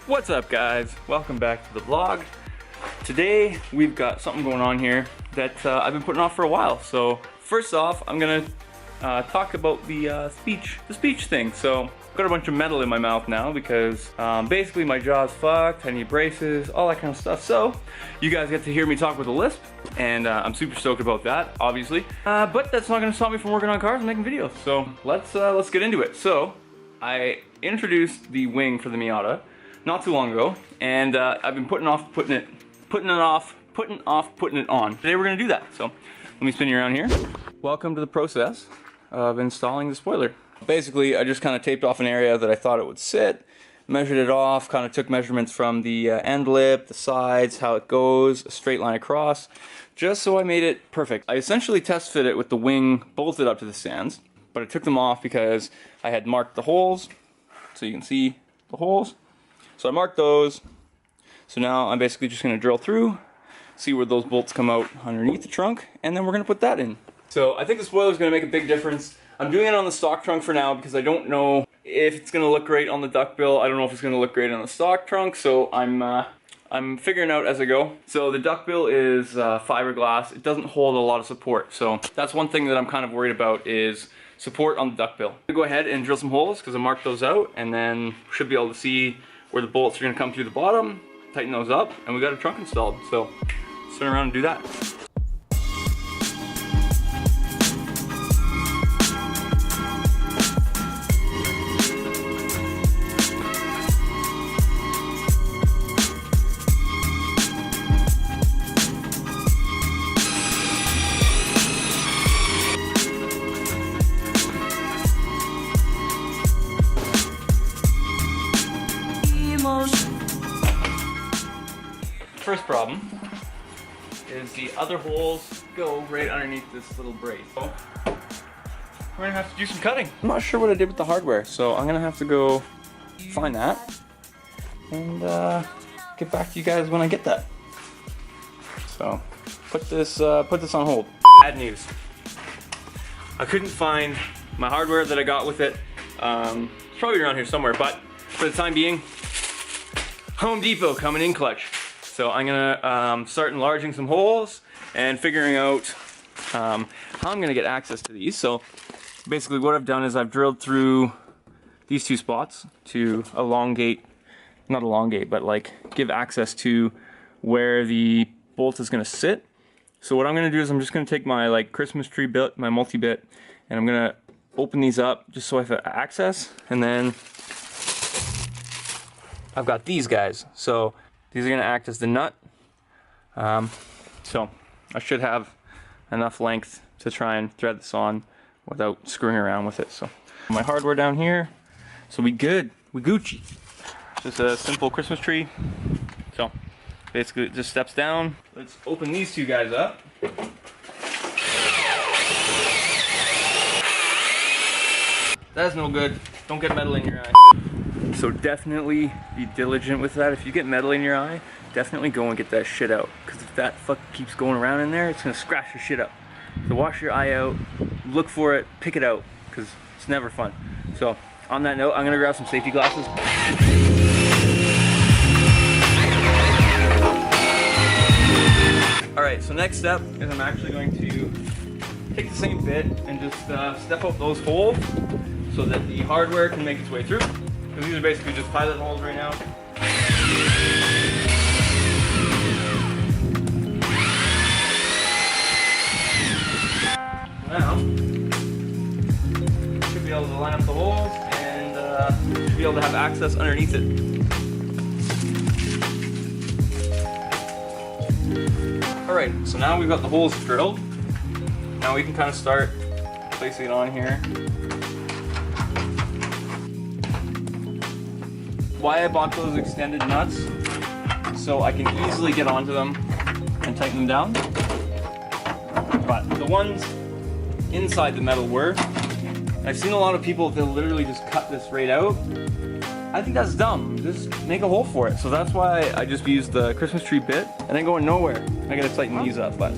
What's up, guys? Welcome back to the vlog. Today we've got something going on here that I've been putting off for a while. So first off, I'm gonna talk about the speech thing. So I've got a bunch of metal in my mouth now because basically my jaw's fucked, I need braces, all that kind of stuff. So you guys get to hear me talk with a lisp, and I'm super stoked about that, obviously. But that's not gonna stop me from working on cars and making videos. So let's get into it. So I introduced the wing for the Miata not too long ago, and I've been putting it off putting it on. Today we're gonna do that. So let me spin you around here. Welcome to the process of installing the spoiler. Basically, I just kind of taped off an area that I thought it would sit, measured it off, kind of took measurements from the end lip, the sides, how it goes, a straight line across, just so I made it perfect. I essentially test fit it with the wing bolted up to the stands, but I took them off because I had marked the holes, so you can see the holes. So I marked those. So now I'm basically just gonna drill through, see where those bolts come out underneath the trunk, and then we're gonna put that in. So I think the spoiler is gonna make a big difference. I'm doing it on the stock trunk for now because I don't know if it's gonna look great on the duckbill. I don't know if it's gonna look great on the stock trunk, so I'm figuring out as I go. So the duckbill is fiberglass. It doesn't hold a lot of support. So that's one thing that I'm kind of worried about is support on the duckbill. I'm gonna go ahead and drill some holes because I marked those out, and then should be able to see where the bolts are gonna come through the bottom, tighten those up, and we got a trunk installed. So let's turn around and do that. First problem is the other holes go right underneath this little brace. So we're gonna have to do some cutting. I'm not sure what I did with the hardware, so I'm gonna have to go find that and get back to you guys when I get that. So put this on hold. Bad news. I couldn't find my hardware that I got with it. It's probably around here somewhere, but for the time being, Home Depot coming in clutch. So I'm gonna start enlarging some holes and figuring out how I'm gonna get access to these. So basically what I've done is I've drilled through these two spots to elongate, not elongate, but like give access to where the bolt is gonna sit. So what I'm gonna do is I'm just gonna take my like Christmas tree bit, my multi-bit, and I'm gonna open these up just so I have access, and then I've got these guys. So these are going to act as the nut. So I should have enough length to try and thread this on without screwing around with it. So my hardware down here. So we good. We Gucci. Just a simple Christmas tree. So basically it just steps down. Let's open these two guys up. That's no good. Don't get metal in your eye. So definitely be diligent with that. If you get metal in your eye, definitely go and get that shit out. Because if that fuck keeps going around in there, it's gonna scratch your shit up. So wash your eye out, look for it, pick it out, because it's never fun. So on that note, I'm gonna grab some safety glasses. Alright, so next step is I'm actually going to take the same bit and just step out those holes so that the hardware can make its way through. These are basically just pilot holes right now. Now, should be able to line up the holes and should be able to have access underneath it. Alright, so now we've got the holes drilled. Now we can kind of start placing it on here. Why I bought those extended nuts, so I can easily get onto them and tighten them down. But the ones inside the metal were. I've seen a lot of people, they'll literally just cut this right out. I think that's dumb. Just make a hole for it. So that's why I just used the Christmas tree bit and then going nowhere. I gotta tighten these up, but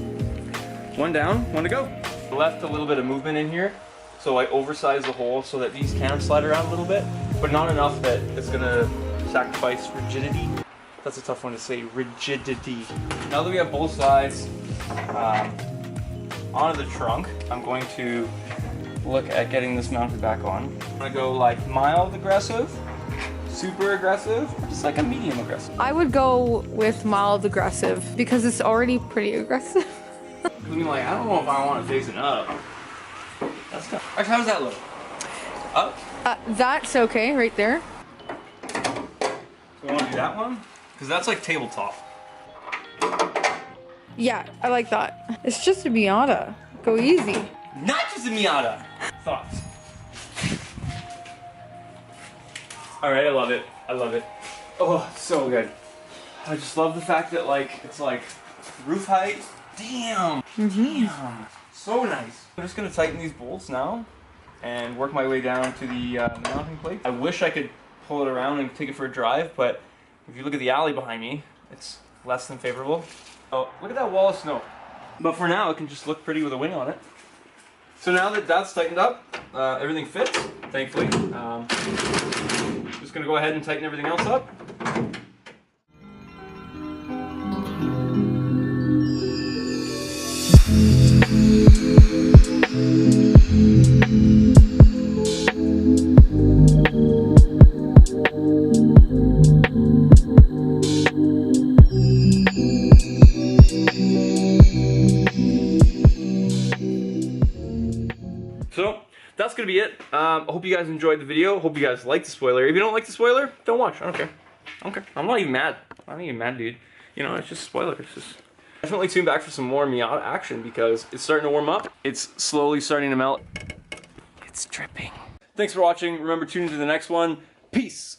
one down, one to go. Left a little bit of movement in here, so I oversized the hole so that these can slide around a little bit, but not enough that it's gonna sacrifice rigidity. That's a tough one to say, rigidity. Now that we have both sides onto the trunk, I'm going to look at getting this mounted back on. I'm gonna go like mild aggressive, super aggressive, or just like a medium aggressive. I would go with mild aggressive because it's already pretty aggressive. I mean, like, I don't know if I want it facing up. That's kind of, how does that look? Up? That's okay right there. So I want to do that one? Because that's like tabletop. Yeah, I like that. It's just a Miata. Go easy. Not just a Miata! Thoughts? Alright, I love it. I love it. Oh, so good. I just love the fact that, like, it's like roof height. Damn! Damn! So nice. I'm just gonna tighten these bolts now and work my way down to the mounting plate. I wish I could pull it around and take it for a drive, but if you look at the alley behind me, it's less than favorable. Oh, look at that wall of snow. But for now, it can just look pretty with a wing on it. So now that that's tightened up, everything fits, thankfully. Just gonna go ahead and tighten everything else up. So that's gonna be it. I hope you guys enjoyed the video. Hope you guys liked the spoiler. If you don't like the spoiler, don't watch. I don't care. I don't care. I'm not even mad. I'm not even mad, dude. You know, it's just a spoiler. It's just definitely tune back for some more Miata action because it's starting to warm up. It's slowly starting to melt. It's dripping. Thanks for watching. Remember, tune into the next one. Peace.